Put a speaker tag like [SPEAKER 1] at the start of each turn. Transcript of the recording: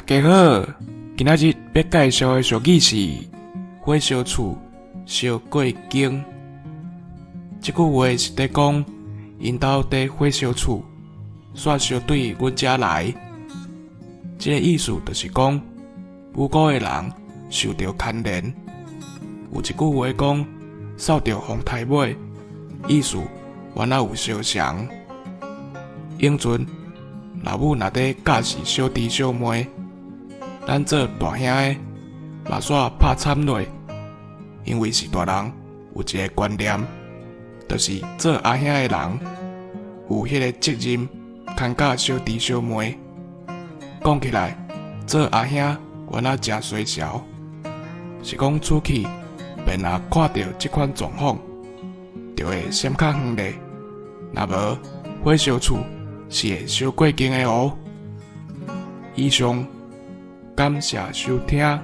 [SPEAKER 1] 家好，今仔日要介绍的俗语是火烧厝，烧过境。这句话是在讲，因兜在火烧厝，煞烧对阮遮来。这个意思就是讲，无辜的人受到牵连。有一句话讲，扫到风台尾，意思原来有相像。永存老母若在教示小弟小妹，咱做大兄的嘛煞拍惨落，因为是大人有一个观念，就是做阿兄的人有迄个责任牵教小弟小妹。讲起来，做阿兄原来真衰小，是讲出去便若看到这款状况，就会闪较远咧。若无火烧厝是会烧过境的哦。以上，感谢收听。